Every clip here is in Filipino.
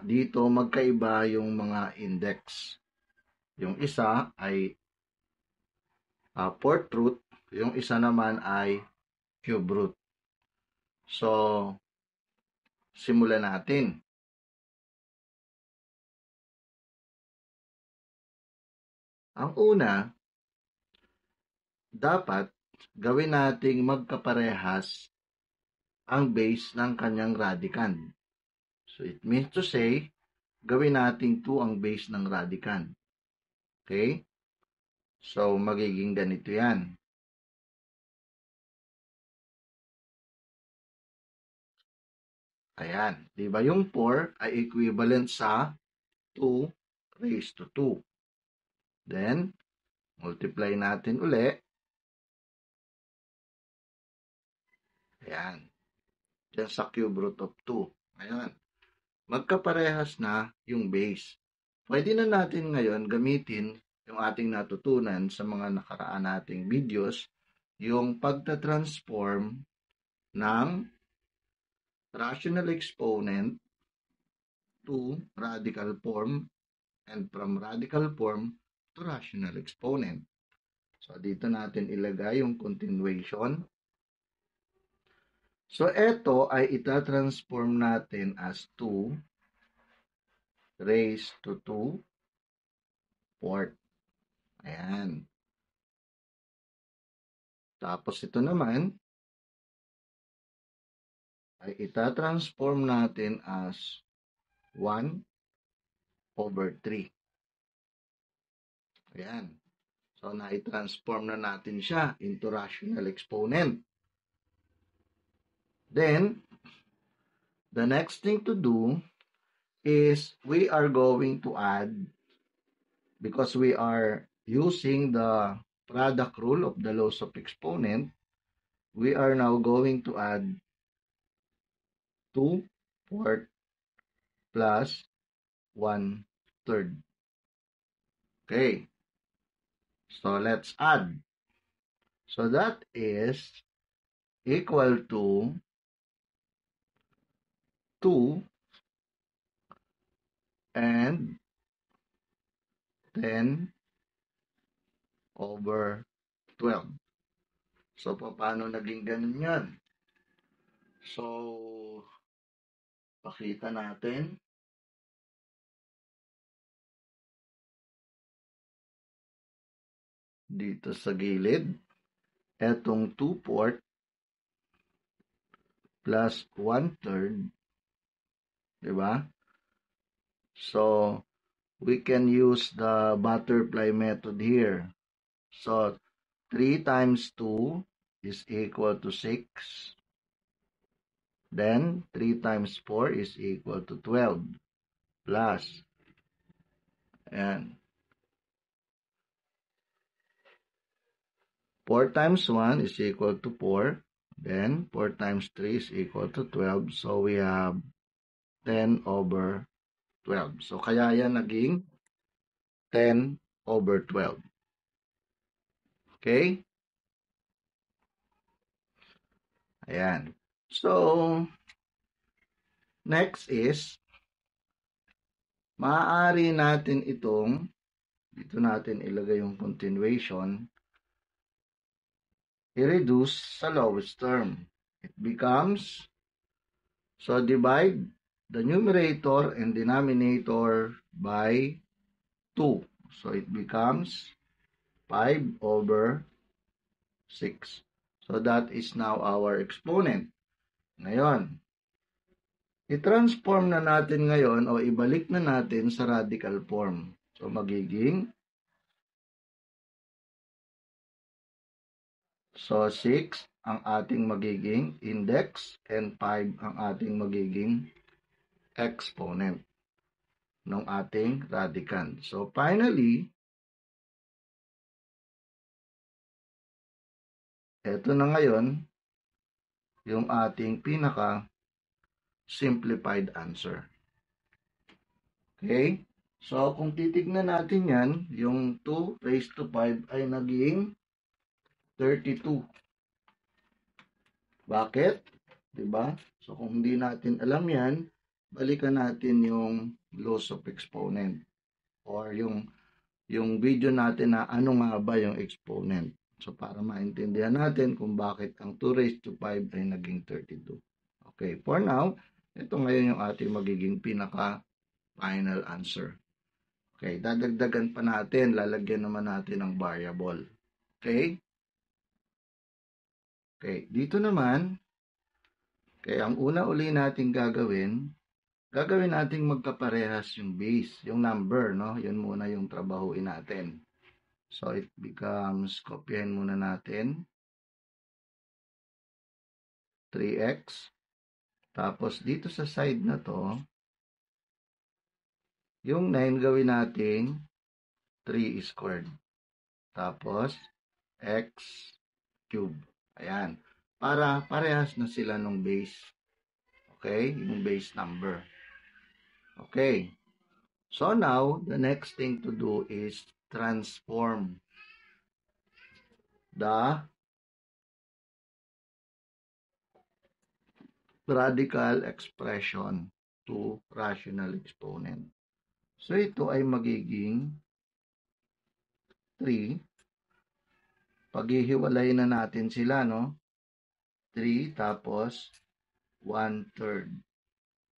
dito magkaiba yung mga index. Yung isa ay fourth root, yung isa naman ay cube root. So, simulan natin. Ang una, dapat gawin nating magkaparehas ang base ng kanyang radicand. So, it means to say, gawin nating 2 ang base ng radicand. Okay? So, magiging ganito yan. Ayan. Di ba yung 4 ay equivalent sa 2 raised to 2. Then, multiply natin uli. Ayan. Diyan sa cube root of 2. Ayan. Magkaparehas na yung base. Pwede na natin ngayon gamitin yung ating natutunan sa mga nakaraan nating videos, yung pagta-transform ng rational exponent to radical form and from radical form to rational exponent. So, dito natin ilagay yung continuation. So, ito ay ita-transform natin as 2 raised to 2 fourth. Ayan. Tapos ito naman ay ita-transform natin as 1 over 3. Ayan. So, na-transform na natin siya into rational exponent. Then, the next thing to do is we are going to add, because we are using the product rule of the laws of exponent, we are now going to add 2 fourth plus 1 third. Okay. So, let's add. So, that is equal to 2 and 10 over 12. So, paano naging ganun yan? So, pakita natin. Dito sa gilid, etong 2 fourth plus 1 third, di ba? So, we can use the butterfly method here. So, 3 times 2 is equal to 6. Then, 3 times 4 is equal to 12. Plus, ayan. 4 times 1 is equal to 4. Then, 4 times 3 is equal to 12. So, we have 10 over 12. So, kaya yan naging 10 over 12. Okay? Ayan. So, next is, maaari natin itong, dito natin ilagay yung continuation, i-reduce sa lowest term. It becomes, so divide the numerator and denominator by 2. So, it becomes 5 over 6. So, that is now our exponent. Ngayon, i-transform na natin ngayon o ibalik na natin sa radical form. So, magiging, so 6 ang ating magiging index and 5 ang ating magiging exponent ng ating radicand. So, finally, ito na ngayon yung ating pinaka simplified answer. Okay? So, kung titignan natin yan, yung 2 raised to 5 ay naging 32. Bakit? Diba? So, kung hindi natin alam yan, balikan natin yung laws of exponent or yung video natin na ano nga ba yung exponent. So, para maintindihan natin kung bakit ang 2 raised to 5 ay naging 32. Okay, for now, ito ngayon yung ating magiging pinaka-final answer. Okay, dadagdagan pa natin, lalagyan naman natin ng variable. Okay? Okay, dito naman, kaya ang una uli natin gagawin nating magkaparehas yung base, yung number, no? Yun muna yung trabahuin natin. So, it becomes, kopyahin muna natin, 3x. Tapos, dito sa side na to, yung 9 gawin natin 3 squared. Tapos, x cube. Ayan. Para parehas na sila nung base. Okay? Yung base number. Okay. So now, the next thing to do is transform the radical expression to rational exponent. So ito ay magiging 3. Paghihiwalay na natin sila, no? 3 tapos 1/3.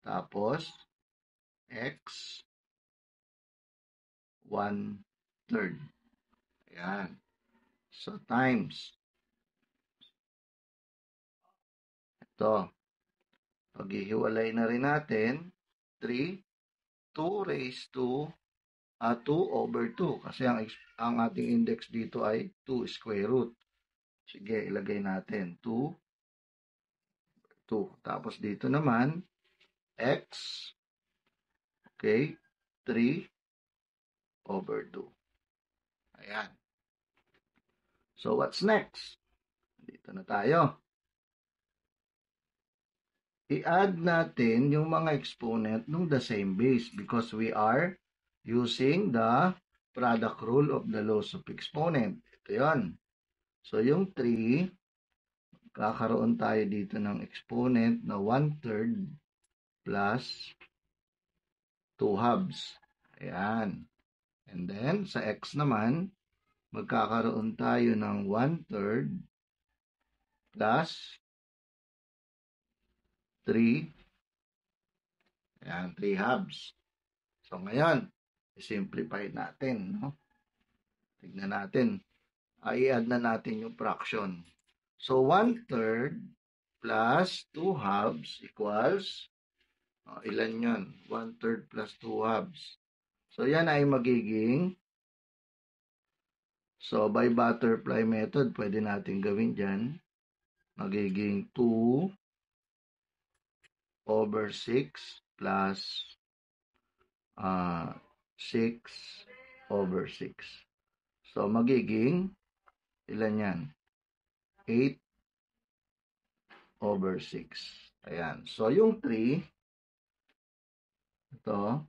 Tapos x 1/3. Ayan. So times. Ito. Paghihiwalay na rin natin. 3. 2 raised to 2/2. Kasi ang ating index dito ay 2 square root. Sige, ilagay natin. 2. Tapos dito naman, x. Okay. 3/2. Ayan. So, what's next? Dito na tayo. I-add natin yung mga exponent ng the same base because we are using the product rule of the laws of exponent. Ito yun. So, yung 3, kakaroon tayo dito ng exponent na 1/3 plus 2 halves. Ayan. And then, sa x naman, magkakaroon tayo ng 1/3 plus 3. Ayan, 3 halves. So, ngayon, i-simplify natin, no? Tignan natin. I-add na natin yung fraction. So, 1/3 plus 2 halves equals, ilan yun? 1/3 plus 2 halves. So, yan ay magiging, so, by butterfly method, pwede natin gawin dyan. Magiging 2/6 plus 6/6. So, magiging, ilan yan? 8/6. Ayan. So, yung 3, ito,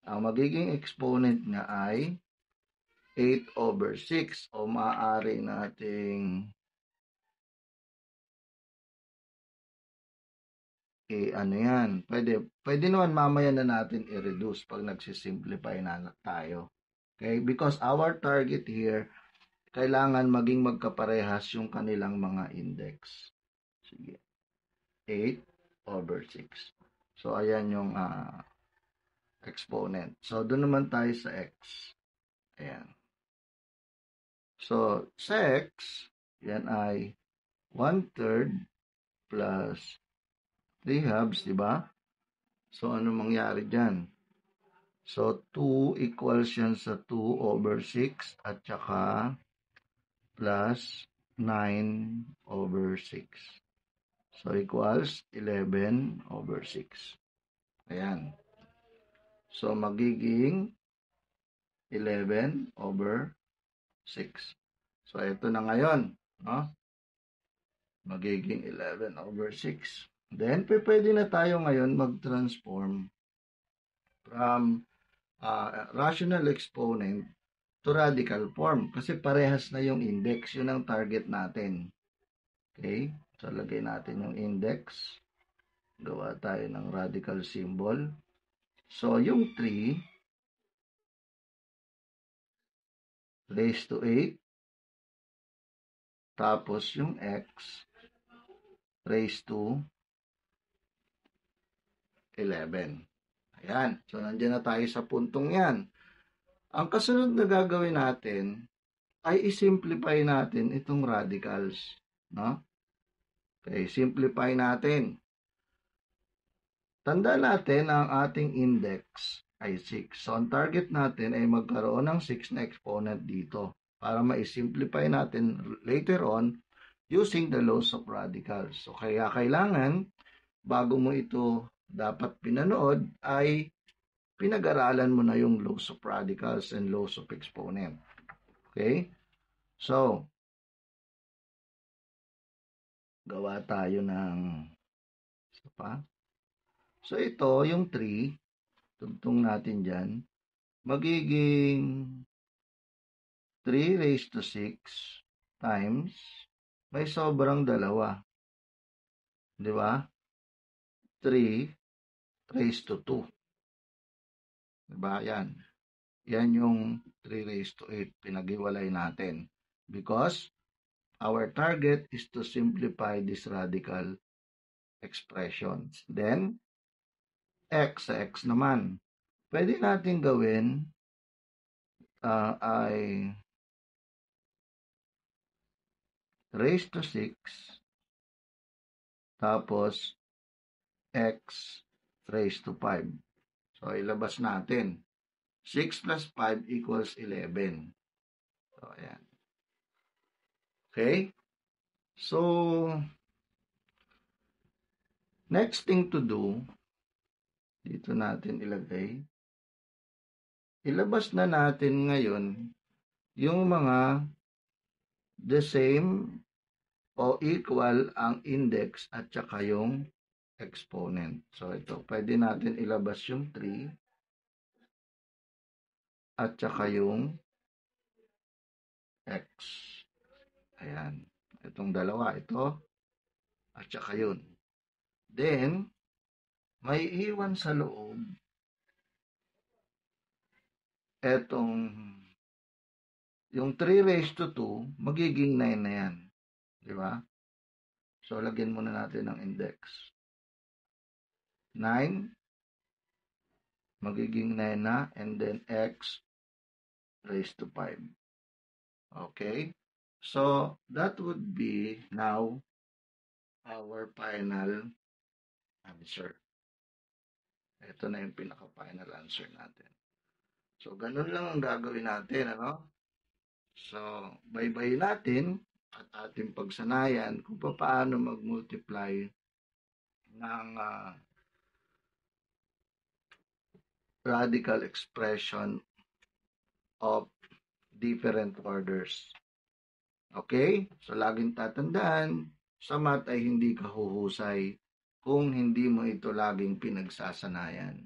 ang magiging exponent niya ay 8/6. O maaari nating ano yan. Pwede naman mamaya na natin i-reduce pag nagsisimplify na tayo. Okay? Because our target here, kailangan maging magkaparehas yung kanilang mga index. Sige. 8/6. So, ayan yung exponent. So, doon naman tayo sa x. Ayan. So, sa x, yan ay 1/3 plus 3 halves, di ba? So, ano mangyari dyan? So, 2 equals yan sa 2/6 at saka plus 9/6. So, equals 11/6. Ayan. So, magiging 11/6. So, ito na ngayon. No? Magiging 11/6. Then, pwede na tayo ngayon mag-transform from rational exponent to radical form. Kasi parehas na yung index. Yun ang target natin. Okay? So, lagay natin yung index. Gawa tayo ng radical symbol. So, yung 3 raised to 8, tapos yung x raised to 11. Ayan. So, nandiyan na tayo sa puntong yan. Ang kasunod na gagawin natin ay i-simplify natin itong radicals. No? Okay, simplify natin. Tandaan natin ang ating index ay 6. So, ang target natin ay magkaroon ng 6 na exponent dito para ma-simplify natin later on using the laws of radicals. So, kaya kailangan, bago mo ito dapat pinanood, ay pinag-aralan mo na yung laws of radicals and laws of exponent. Okay? So, gawa tayo ng isa pa. So, ito, yung 3, tugtong natin dyan, magiging 3 raised to 6 times, may sobrang dalawa. Di ba? 3 raised to 2. Di ba? Yan. Yan yung 3 raised to 8. Pinag-iwalay natin. Because our target is to simplify this radical expression. Then, x sa x naman. Pwede natin gawin ay raised to 6 tapos x raised to 5. So, ilabas natin. 6 plus 5 equals 11. So, ayan. Okay? So, next thing to do, dito natin ilagay. Ilabas na natin ngayon yung mga the same o equal ang index at saka yung exponent. So, ito, pwede natin ilabas yung 3 at saka yung x. Ayan. Itong dalawa, ito at saka yun. Then, may iwan sa loob etong yung 3 raised to 2, magiging 9 na yan. Di ba? So, lagyan muna natin ng index. 9, magiging 9 na, and then x raised to 5. Okay? So, that would be now our final answer. Ito na yung pinaka-final answer natin. So, ganun lang ang gagawin natin, ano? So, bye-bye natin at ating pagsanayan kung paano mag-multiply ng radical expression of different orders. Okay? So, laging tatandaan, sa math ay hindi ka huhusay kung hindi mo ito laging pinagsasanayan.